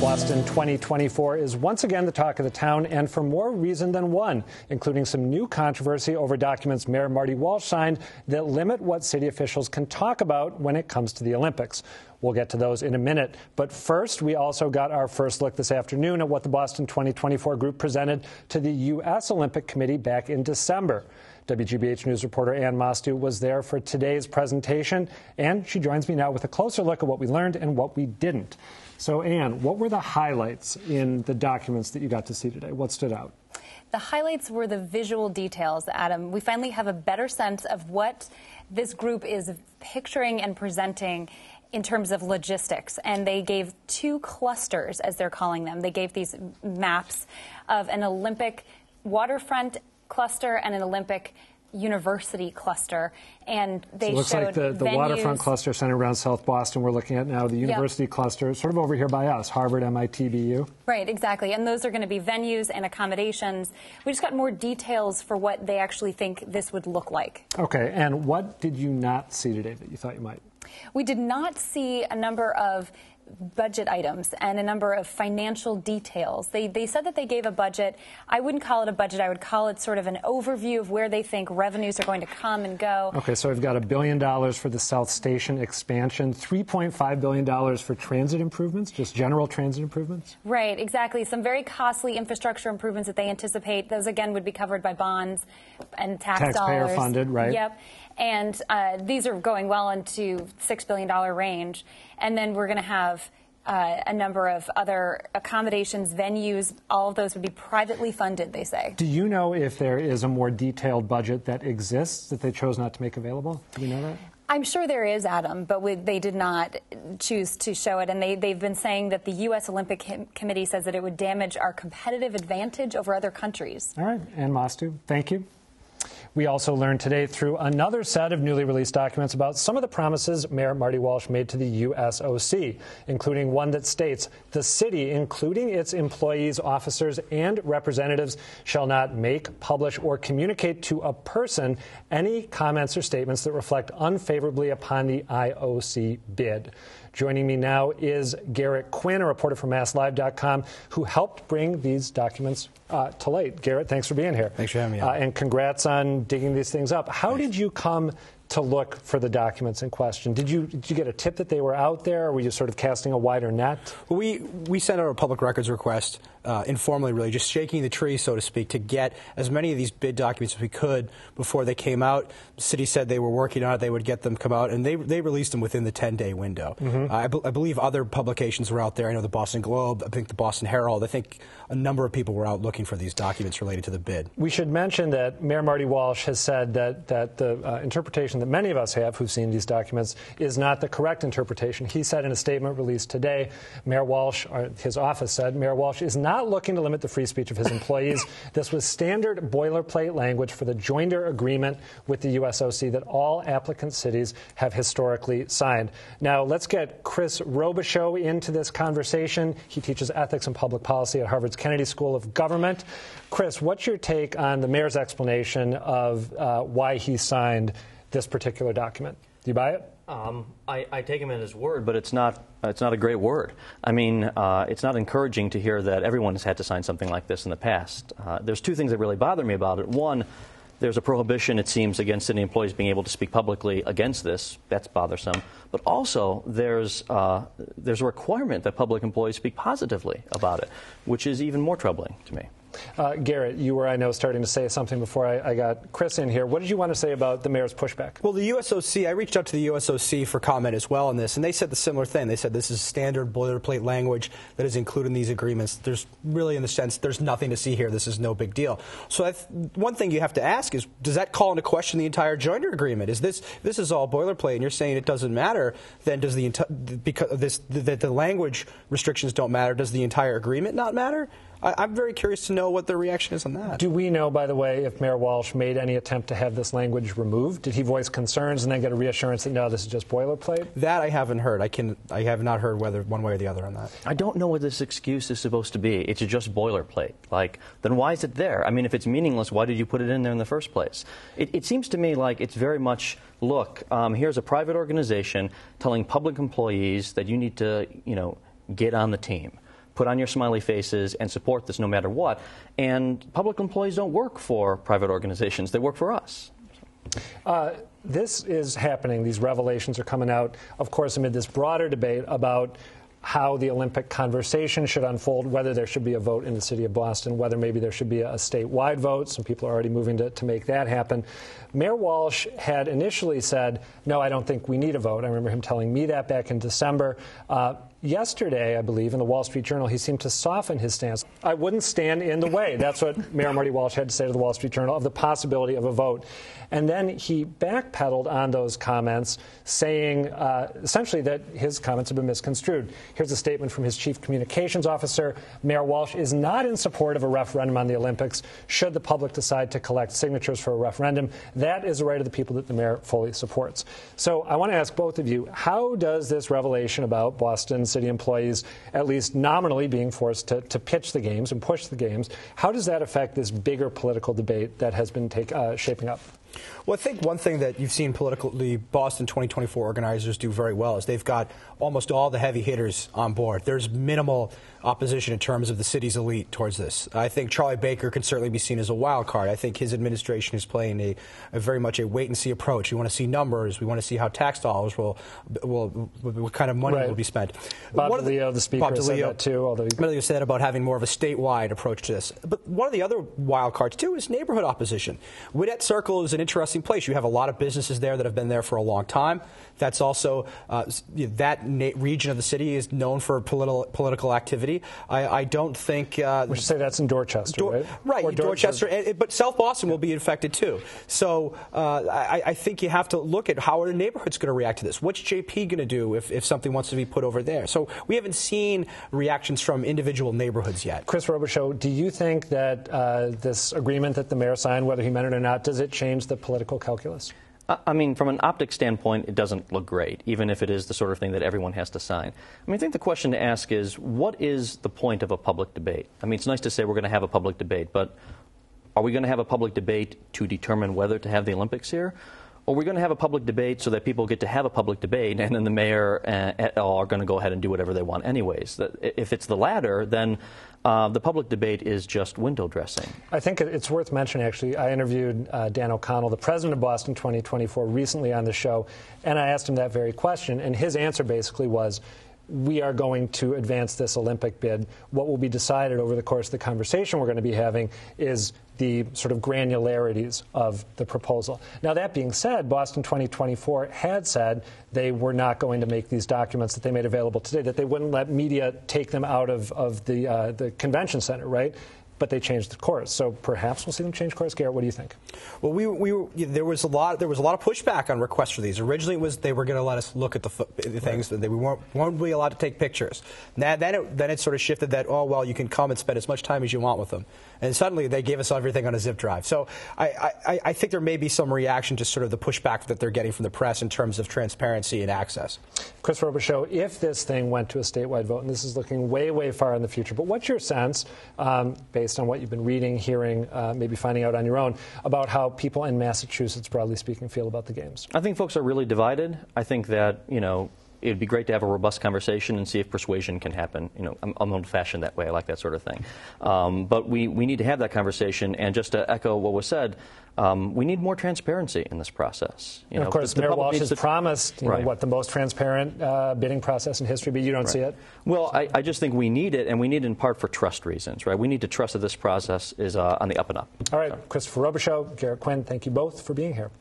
Boston 2024 is once again the talk of the town, and for more reason than one, including some new controversy over documents Mayor Marty Walsh signed that limit what city officials can talk about when it comes to the Olympics. We'll get to those in a minute. But first, we also got our first look this afternoon at what the Boston 2024 group presented to the U.S. Olympic Committee back in December. WGBH News reporter Ann Mostu was there for today's presentation, and she joins me now with a closer look at what we learned and what we didn't. So, Ann, what were the highlights in the documents that you got to see today? What stood out? The highlights were the visual details, Adam. We finally have a better sense of what this group is picturing and presenting in terms of logistics. And they gave two clusters, as they're calling them. They gave these maps of an Olympic waterfront cluster and an Olympic university cluster, and they so it looks showed like the waterfront cluster centered around South Boston we're looking at now, the university cluster sort of over here by us, Harvard, MIT, BU. Right, exactly, and those are going to be venues and accommodations. We just got more details for what they actually think this would look like. Okay, and what did you not see today that you thought you might? We did not see a number of budget items and a number of financial details. They said that they gave a budget. I wouldn't call it a budget. I would call it sort of an overview of where they think revenues are going to come and go. Okay, so we've got $1 billion for the South Station expansion, $3.5 billion for transit improvements, just general transit improvements? Right, exactly. Some very costly infrastructure improvements that they anticipate. Those, again, would be covered by bonds and taxpayer dollars. Funded, right? Yep. And these are going well into $6 billion range. And then we're going to have a number of other accommodations, venues. All of those would be privately funded, they say. Do you know if there is a more detailed budget that exists that they chose not to make available? Do you know that? I'm sure there is, Adam, but they did not choose to show it. And they've been saying that the U.S. Olympic Committee says that it would damage our competitive advantage over other countries. All right. Ann Mostu, thank you. We also learned today through another set of newly released documents about some of the promises Mayor Marty Walsh made to the USOC, including one that states the city, including its employees, officers, and representatives, shall not make, publish, or communicate to a person any comments or statements that reflect unfavorably upon the IOC bid. Joining me now is Garrett Quinn, a reporter from MassLive.com, who helped bring these documents to light. Garrett, thanks for being here. Thanks for having me. And congrats on digging these things up. How did you come to look for the documents in question? Did you get a tip that they were out there, or were you sort of casting a wider net? Well, we sent out a public records request informally, really, just shaking the tree, so to speak, to get as many of these bid documents as we could before they came out. The city said they were working on it, they would get them come out, and they released them within the 10-day window. Mm-hmm. I believe other publications were out there. I know the Boston Globe, I think the Boston Herald. I think a number of people were out looking for these documents related to the bid. We should mention that Mayor Marty Walsh has said that the interpretation that many of us have who've seen these documents is not the correct interpretation. He said in a statement released today, Mayor Walsh, or his office said, Mayor Walsh is not looking to limit the free speech of his employees. This was standard boilerplate language for the joinder agreement with the USOC that all applicant cities have historically signed. Now, let's get Chris Robichaux into this conversation. He teaches ethics and public policy at Harvard's Kennedy School of Government. Chris, what's your take on the mayor's explanation of why he signed this particular document? Do you buy it? I take him at his word, but it's not a great word. I mean, it's not encouraging to hear that everyone has had to sign something like this in the past. There's two things that really bother me about it. One, there's a prohibition, it seems, against city employees being able to speak publicly against this. That's bothersome. But also, there's a requirement that public employees speak positively about it, which is even more troubling to me. Garrett, you were, I know, starting to say something before I got Chris in here. What did you want to say about the mayor's pushback? Well, the USOC, I reached out to the USOC for comment as well on this, and they said the similar thing. They said this is standard boilerplate language that is included in these agreements. There's really, in the sense, there's nothing to see here. This is no big deal. So one thing you have to ask is, does that call into question the entire joinder agreement? Is this is all boilerplate, and you're saying it doesn't matter? Then does that the language restrictions don't matter? Does the entire agreement not matter? I'm very curious to know what the reaction is on that. Do we know, by the way, if Mayor Walsh made any attempt to have this language removed? Did he voice concerns and then get a reassurance that, no, this is just boilerplate? That I haven't heard. I have not heard whether one way or the other on that. I don't know what this excuse is supposed to be. It's just boilerplate. Then why is it there? I mean, if it's meaningless, why did you put it in there in the first place? It seems to me like it's very much, look, here's a private organization telling public employees that you need to, get on the team. put on your smiley faces and support this no matter what. And public employees don't work for private organizations. They work for us. This is happening. These revelations are coming out, of course, amid this broader debate about how the Olympic conversation should unfold, whether there should be a vote in the city of Boston, whether maybe there should be a statewide vote. Some people are already moving to make that happen. Mayor Walsh had initially said, no, I don't think we need a vote. I remember him telling me that back in December. Yesterday, I believe, in the Wall Street Journal, he seemed to soften his stance. I wouldn't stand in the way. That's what Mayor Marty Walsh had to say to the Wall Street Journal, of the possibility of a vote. And then he backpedaled on those comments, saying essentially that his comments have been misconstrued. Here's a statement from his chief communications officer. Mayor Walsh is not in support of a referendum on the Olympics should the public decide to collect signatures for a referendum. That is a right of the people that the mayor fully supports. So I want to ask both of you, how does this revelation about Boston city employees, at least nominally, being forced to pitch the games and push the games, how does that affect this bigger political debate that has been shaping up? Well, I think one thing that you've seen the Boston 2024 organizers do very well is they've got almost all the heavy hitters on board. There's minimal opposition in terms of the city's elite towards this. I think Charlie Baker can certainly be seen as a wild card. I think his administration is playing a very much a wait-and-see approach. We want to see numbers. We want to see how tax dollars what kind of money will be spent. Bob DeLeo, the speaker, said that too. Although he said about having more of a statewide approach to this. But one of the other wild cards, too, is neighborhood opposition. Gwinnett Circle is an interesting place. You have a lot of businesses there that have been there for a long time. That's also that region of the city is known for political activity. I don't think we should say that's in Dorchester, right? Right, or Dorchester, but South Boston will be affected too. So I think you have to look at how are the neighborhoods going to react to this. What's JP going to do if something wants to be put over there? So we haven't seen reactions from individual neighborhoods yet. Chris Robichaux, do you think that this agreement that the mayor signed, whether he meant it or not, does it change the political calculus? I mean, from an optics standpoint, it doesn't look great, even if it is the sort of thing that everyone has to sign. I mean, I think the question to ask is, what is the point of a public debate? I mean, it's nice to say we're going to have a public debate, but are we going to have a public debate to determine whether to have the Olympics here? Or are we going to have a public debate so that people get to have a public debate and then the mayor are going to go ahead and do whatever they want anyways? If it's the latter, then the public debate is just window dressing. I think it's worth mentioning, actually. I interviewed Dan O'Connell, the president of Boston 2024, recently on the show, and I asked him that very question. And his answer basically was, we are going to advance this Olympic bid. What will be decided over the course of the conversation we're going to be having is the sort of granularities of the proposal. Now, that being said, Boston 2024 had said they were not going to make these documents that they made available today, that they wouldn't let media take them out of the convention center, right? But they changed the course. So perhaps we'll see them change course. Garrett, what do you think? Well, there was a lot of pushback on requests for these. Originally, it was they were going to let us look at the things, that we weren't really allowed to take pictures. Then it sort of shifted that, oh well, you can come and spend as much time as you want with them. And suddenly they gave us everything on a zip drive. So I think there may be some reaction to sort of the pushback that they're getting from the press in terms of transparency and access. Chris Robichaux, if this thing went to a statewide vote, and this is looking way, way far in the future, but what's your sense, based on what you've been reading, hearing, maybe finding out on your own, about how people in Massachusetts, broadly speaking, feel about the games? I think folks are really divided. I think that, it would be great to have a robust conversation and see if persuasion can happen. I'm old-fashioned that way. I like that sort of thing. But we need to have that conversation. And just to echo what was said, we need more transparency in this process. And of course, Mayor Walsh has promised the most transparent bidding process in history, but you don't see it? Well, I just think we need it, and we need it in part for trust reasons, right? We need to trust that this process is on the up and up. All right, Christopher Robichaux, Garrett Quinn, thank you both for being here.